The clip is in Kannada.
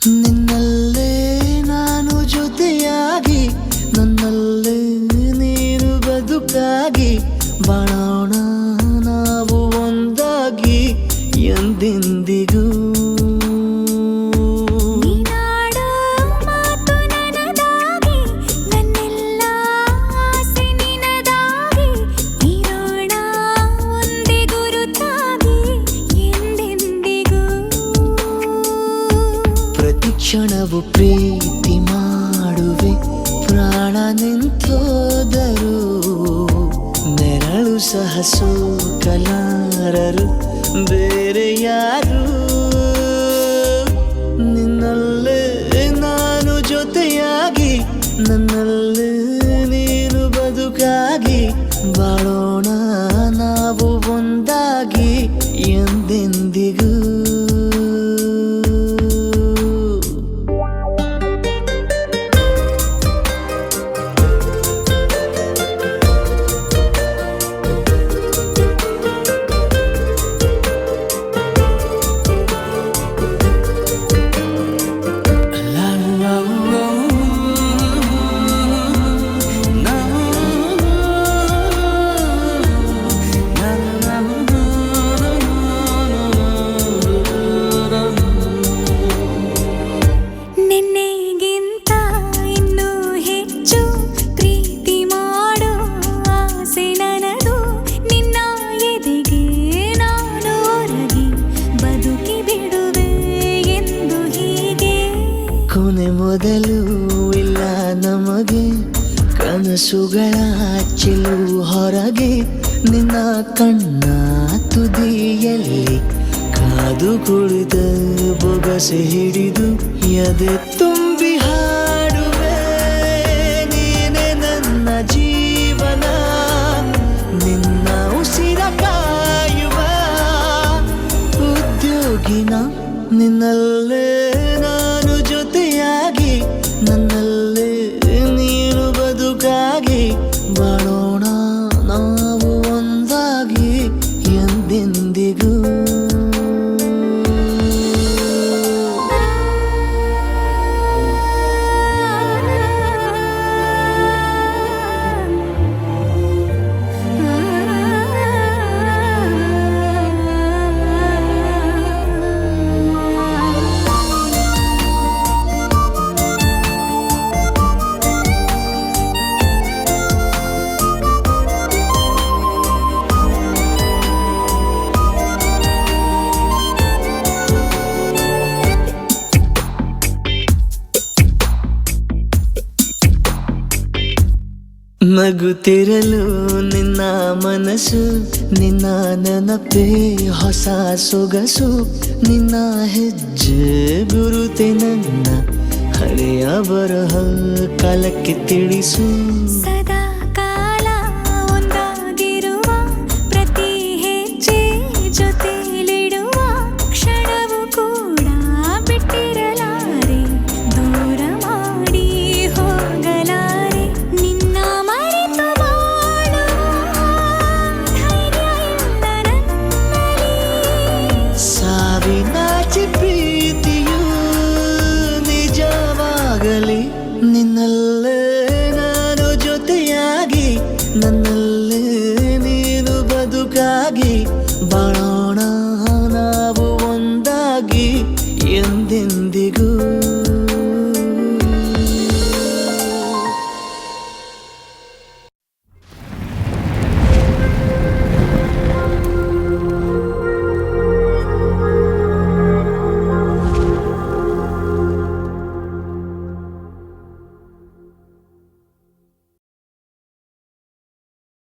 ನಿನ್ನಲ್ಲೇ ನಾನು ಜೊತೆಯಾಗಿ ನನ್ನಲ್ಲೇ ನೀನು ಬದುಕಾಗಿ ಬಾಳೋಣ ನಾವು ಒಂದಾಗಿ ಎಂದೆಂದಿಗೂ. ಕ್ಷಣವು ಪ್ರೀತಿ ಮಾಡುವೆ ಪ್ರಾಣ ನಿಂತೋದರು ನೆರಳು ಸಹ ಸೋಕಲಾರರು ಬೇರೆ ಯಾರು. ನಿನ್ನಲ್ಲೇ ನಾನು ಜೊತೆಯಾಗಿ ನನ್ನಲ್ಲೇ ನೀನು ಬದುಕಾಗಿ ಬಾಳೋಣ ನಾವು ಒಂದಾಗಿ ಎಂದೆಂದಿಗೂ. ಕೊನೆ ಮೊದಲು ಇಲ್ಲ ನಮಗೆ ಕನಸುಗಳ ಚೆಲು ಹೊರಗೆ ನಿನ್ನ ಕಣ್ಣ ತುದಿಯಲ್ಲಿ ಕಾದು ಕುಳಿತ ಬೊಗಸೆ ಹಿಡಿದು ಎದೆ ತುಂಬಿ ಹಾಡುವೆ ನೀನೆ ನನ್ನ ಜೀವನ ನಿನ್ನ ಉಸಿರ ಕಾಯುವ ಉದ್ಯೋಗಿನ ನಿನ್ನಲ್ಲೇ ನಾನು ಜೊತೆಯಾಗಿ ನನ್ನಲ್ಲೇ ನೀನು ಬದುಕಾಗಿ ಬಾಳೋಣ ನಾವು ಒಂದಾಗಿ ಎಂದೆಂದಿಗೂ. ನಗುತ್ತಿರಲು ನಿನ್ನ ಮನಸ್ಸು ನಿನ್ನ ನೆನಪೇ ಹೊಸ ಸೊಗಸು ನಿನ್ನ ಹೆಜ್ಜೆ ಗುರುತೆ ನನ್ನ ಹಳೆಯ ಬರಹ ಕಾಲಕ್ಕೆ ತಿಳಿಸು. ಸದಾ ಕಾಲ ಒಂದಾಗಿರುವ ಪ್ರತಿ ಹೆಜ್ಜೆ ಜೊತೆಲಿಡುವ ಕ್ಷಣವು ಕೂಡ ಬಿಟ್ಟಿರಲಾರೆ ದೂರ ಮಾಡಿ ಹೋಗಲಾರೆ ನಿನ್ನ ಸಾವಿನಾಚೆ ಪ್ರೀತಿಯು ನಿಜವಾಗಲಿ ನಿನ್ನಲ್ಲೇ ನಾನು ಜೊತೆಯಾಗಿ ನನ್ನಲ್ಲೇ ನೀನು ಬದುಕಾಗಿ ಬಾಳೋಣ ನಾವು ಒಂದಾಗಿ ಎಂದೆಂದಿಗೂ.